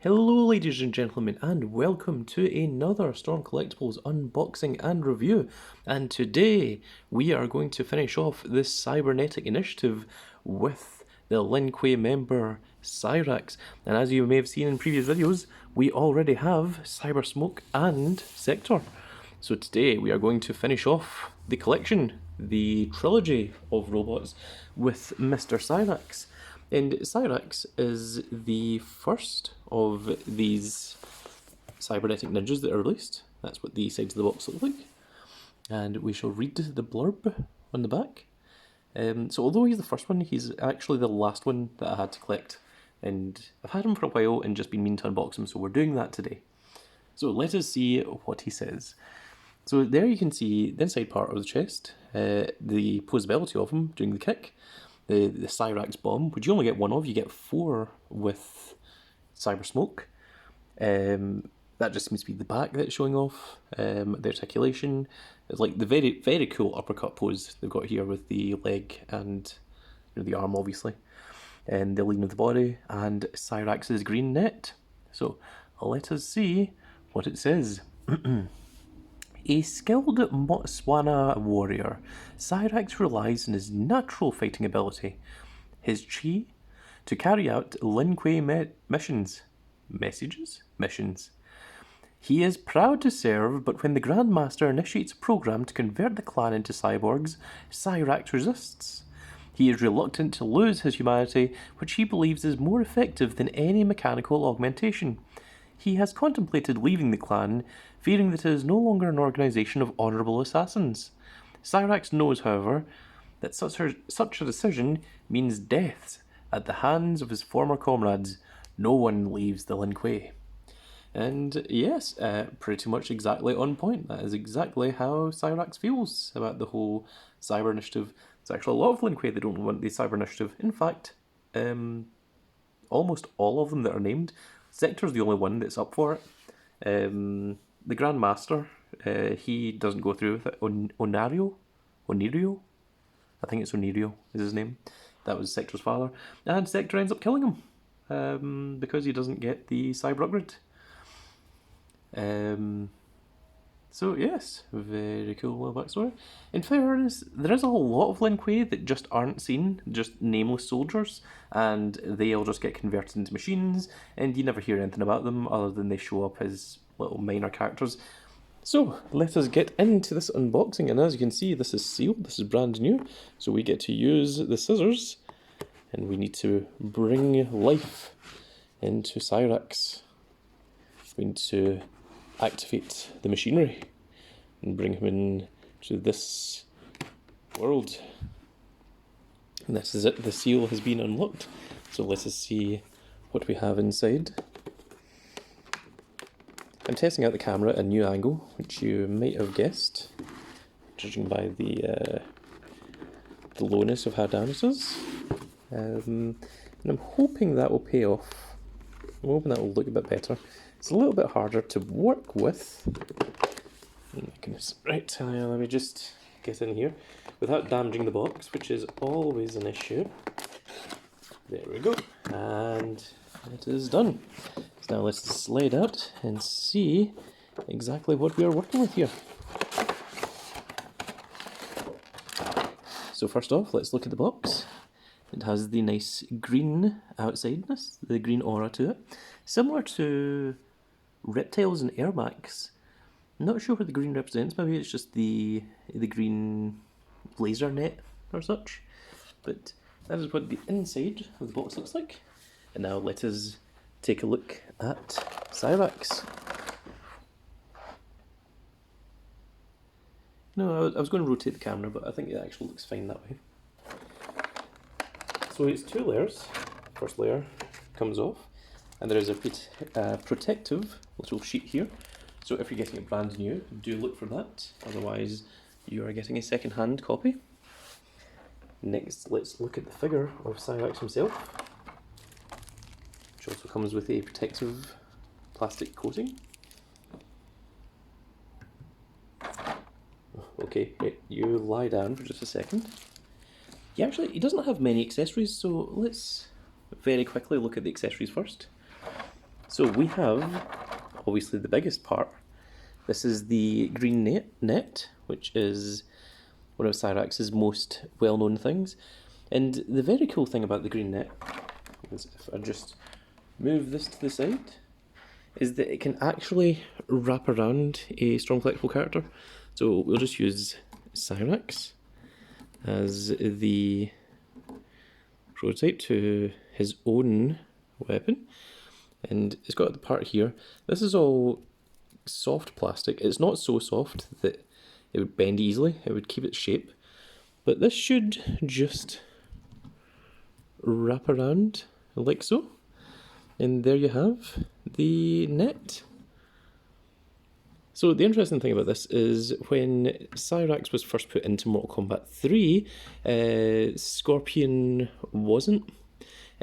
Hello ladies and gentlemen, and welcome to another Storm Collectibles unboxing and review. And today we are going to finish off this cybernetic initiative with the Lin Kuei member Cyrax. And as you may have seen in previous videos, we already have Cyber Smoke and Sector. So today we are going to finish off the collection, the trilogy of robots, with Mr. Cyrax. And Cyrax is the first of these cybernetic ninjas that are released. That's what the sides of the box look like. And we shall read the blurb on the back. So although he's the first one, he's actually the last one that I had to collect. And I've had him for a while and just been meaning to unbox him, so we're doing that today. So let us see what he says. So there you can see the inside part of the chest, the posability of him during the kick. The Cyrax bomb, which you only get one of, you get 4 with Cyber Smoke. That just seems to be the back that's showing off. The articulation is like the very, very cool uppercut pose they've got here with the leg and the arm, obviously, and the lean of the body, and Cyrax's green net. So let us see what it says. A skilled Botswana warrior, Cyrax relies on his natural fighting ability, his chi, to carry out Lin Kuei missions. Missions. He is proud to serve, but when the Grandmaster initiates a program to convert the clan into cyborgs, Cyrax resists. He is reluctant to lose his humanity, which he believes is more effective than any mechanical augmentation. He has contemplated leaving the clan, fearing that it is no longer an organisation of honourable assassins. Cyrax knows, however, that such a decision means death at the hands of his former comrades. No one leaves the Lin Kuei. And yes, pretty much exactly on point. That is exactly how Cyrax feels about the whole cyber initiative. There's actually a lot of Lin Kuei that don't want the cyber initiative. In fact, almost all of them that are named. Sector's the only one that's up for it. The Grandmaster, he doesn't go through with it. Onirio? I think it's Onirio is his name. That was Sector's father. And Sector ends up killing him because he doesn't get the cyber upgrade. So yes, very cool little backstory. In fairness, there is a whole lot of Lin Kuei that just aren't seen, just nameless soldiers, and they all just get converted into machines, and you never hear anything about them other than they show up as little minor characters. So let us get into this unboxing, and as you can see, this is sealed, this is brand new, so we get to use the scissors, and we need to bring life into Cyrax. We need to activate the machinery and bring him in to this world. And this is it, the seal has been unlocked. So let us see what we have inside. I'm testing out the camera at a new angle, which you might have guessed, judging by the lowness of how down it is. And I'm hoping that will pay off. I'm hoping that will look a bit better. It's a little bit harder to work with. Oh my goodness. Right, let me just get in here without damaging the box, which is always an issue. There we go. And it is done. So now let's slide out and see exactly what we are working with here. So first off, let's look at the box. It has the nice green outsideness, the green aura to it. Similar to reptiles and airbags. I'm not sure what the green represents, maybe it's just the green laser net or such. But that is what the inside of the box looks like. And now let us take a look at Cyrax. No, I was going to rotate the camera, but I think it actually looks fine that way. So it's 2 layers. First layer comes off, and there is a protective little sheet here. So if you're getting it brand new, do look for that. Otherwise, you are getting a second-hand copy. Next, let's look at the figure of Cyrax himself, which also comes with a protective plastic coating. Okay, you lie down for just a second. He doesn't have many accessories, so let's very quickly look at the accessories first. So we have, obviously, the biggest part. This is the green net, which is one of Cyrax's most well-known things. And the very cool thing about the green net is, if I just move this to the side, is that it can actually wrap around a strong collectible character. So we'll just use Cyrax as the prototype to his own weapon. And it's got the part here. This is all soft plastic. It's not so soft that it would bend easily. It would keep its shape. But this should just wrap around like so. And there you have the net. So the interesting thing about this is when Cyrax was first put into Mortal Kombat 3, Scorpion wasn't.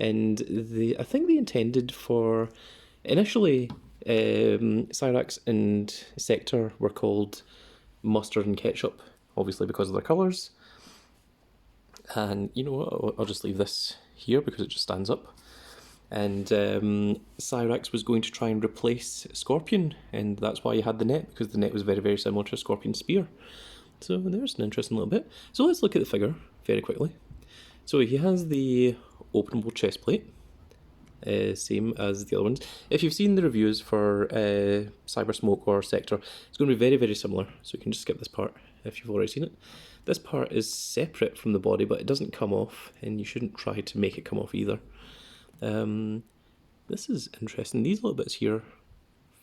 And I think they intended for, initially, Cyrax and Sector were called Mustard and Ketchup, obviously because of their colours. And you know what, I'll just leave this here because it just stands up. And Cyrax was going to try and replace Scorpion, and that's why you had the net, because the net was very, very similar to a Scorpion spear. So there's an interesting little bit. So let's look at the figure very quickly. So he has the openable chest plate, same as the other ones. If you've seen the reviews for Cyber Smoke or Sector, it's going to be very, very similar, so you can just skip this part if you've already seen it. This part is separate from the body, but it doesn't come off, and you shouldn't try to make it come off either. This is interesting. These little bits here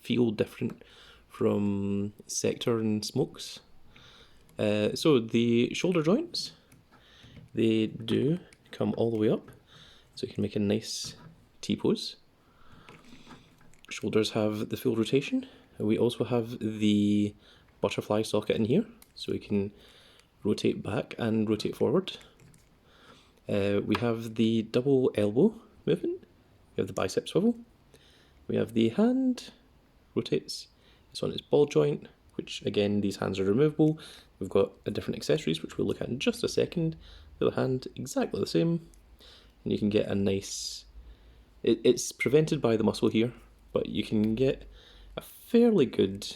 feel different from Sector and Smoke's. So the shoulder joints, they do come all the way up, so you can make a nice T-pose. Shoulders have the full rotation. We also have the butterfly socket in here, so we can rotate back and rotate forward. We have the double elbow movement. We have the bicep swivel. We have the hand rotates. It's on its ball joint, which again, these hands are removable. We've got different accessories, which we'll look at in just a second. The other hand, exactly the same. And you can get a nice... It's prevented by the muscle here, but you can get a fairly good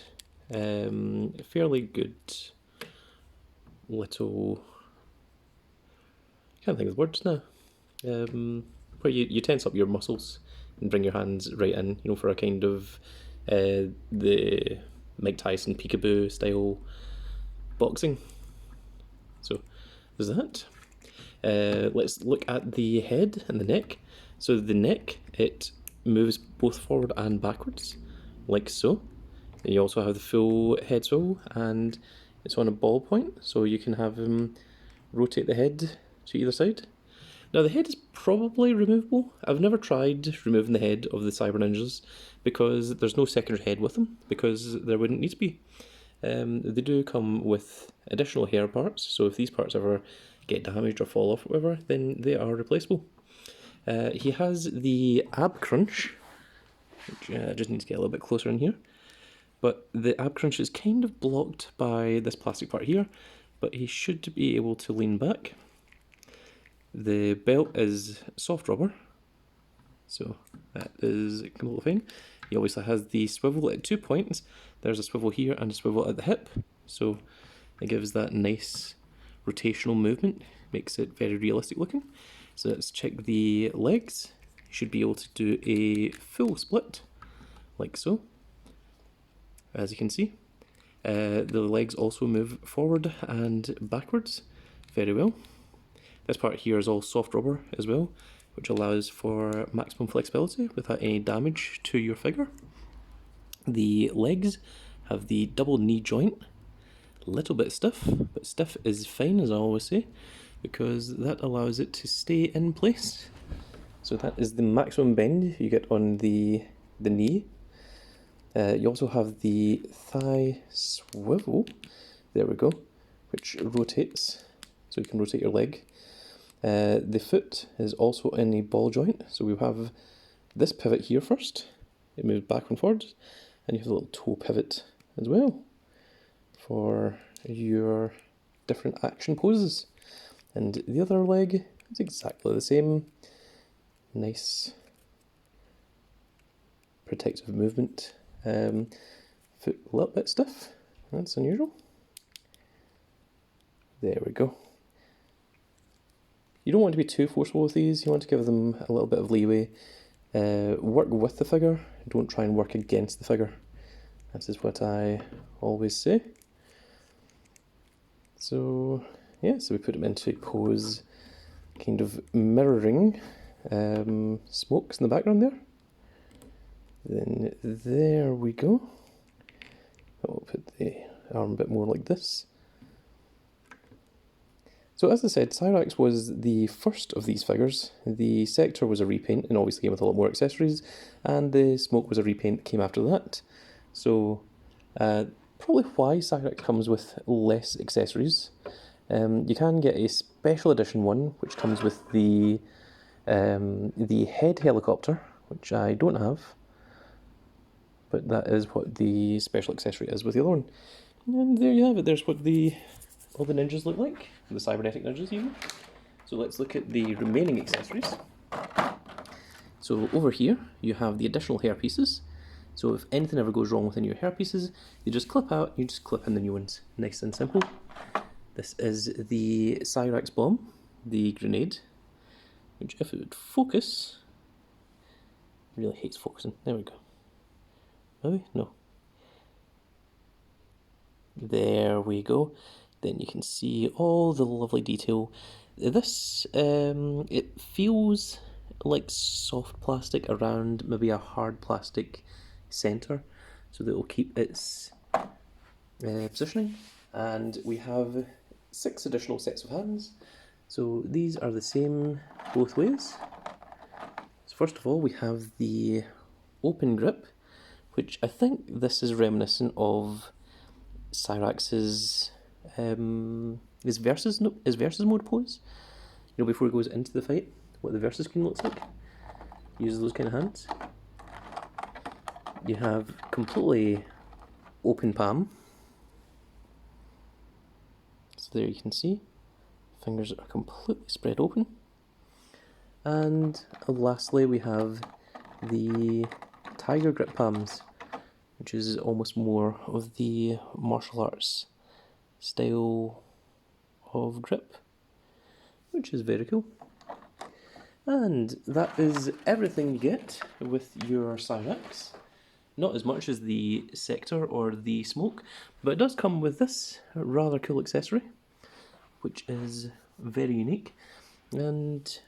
little... I can't think of the words now. Where you tense up your muscles and bring your hands right in, you know, for a kind of the Mike Tyson peekaboo style boxing. So there's that. Let's look at the head and the neck. So the neck, it moves both forward and backwards, like so. And you also have the full head swivel, and it's on a ball point, so you can have him rotate the head to either side. Now the head is probably removable. I've never tried removing the head of the Cyber Ninjas because there's no secondary head with them, because there wouldn't need to be. They do come with additional hair parts, so if these parts ever get damaged or fall off or whatever, then they are replaceable. He has the ab crunch, which I just need to get a little bit closer in here. But the ab crunch is kind of blocked by this plastic part here, but he should be able to lean back. The belt is soft rubber, so that is completely fine. He obviously has the swivel at 2 points. There's a swivel here and a swivel at the hip, so it gives that nice rotational movement, makes it very realistic looking. So let's check the legs. You should be able to do a full split, like so, as you can see. The legs also move forward and backwards very well. This part here is all soft rubber as well, which allows for maximum flexibility without any damage to your figure. The legs have the double knee joint, a little bit stiff, but stiff is fine, as I always say, because that allows it to stay in place. So that is the maximum bend you get on the knee. You also have the thigh swivel, there we go, which rotates, so you can rotate your leg. The foot is also in a ball joint, so we have this pivot here first, it moves back and forward, and you have a little toe pivot as well for your different action poses. And the other leg is exactly the same, nice protective movement. Foot a little bit stiff, that's unusual. There we go. You don't want to be too forceful with these, you want to give them a little bit of leeway. Work with the figure, don't try and work against the figure. This is what I always say. So yeah, so we put them into a pose, kind of mirroring smokes in the background there. Then there we go. I'll put the arm a bit more like this. So as I said, Cyrax was the first of these figures. The Sector was a repaint and obviously came with a lot more accessories, and the Smoke was a repaint that came after that. So probably why Cyrax comes with less accessories. You can get a special edition one which comes with the head helicopter, which I don't have, but that is what the special accessory is with the other one. And there you have it, there's what all the ninjas look like, the cybernetic ninjas even. So let's look at the remaining accessories. So over here you have the additional hair pieces. So if anything ever goes wrong with any of your hair pieces, they just clip out, you just clip in the new ones. Nice and simple. This is the Cyrax bomb, the grenade, which if it would focus, really hates focusing, there we go. Maybe? No. There we go. Then you can see all the lovely detail. This, it feels like soft plastic around maybe a hard plastic centre, so that it will keep its positioning. And we have 6 additional sets of hands. So these are the same both ways. So first of all we have the open grip, which I think this is reminiscent of Cyrax's his versus mode pose. You know, before he goes into the fight, what the versus screen looks like. He uses those kind of hands. You have completely open palm. So there you can see, fingers are completely spread open. And lastly we have the tiger grip palms, which is almost more of the martial arts style of grip, which is very cool. And that is everything you get with your Cyrax. Not as much as the Sector or the Smoke, but it does come with this rather cool accessory, which is very unique and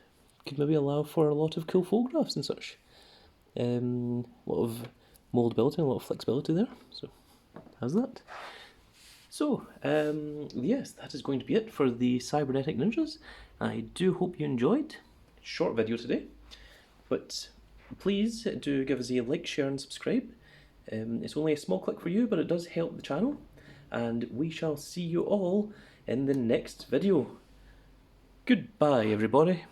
could maybe allow for a lot of cool photographs and such. A lot of moldability and a lot of flexibility there, so how's that? So, yes, that is going to be it for the Cybernetic Ninjas. I do hope you enjoyed. Short video today, but please do give us a like, share and subscribe. It's only a small click for you, but it does help the channel, and we shall see you all in the next video. Goodbye, everybody.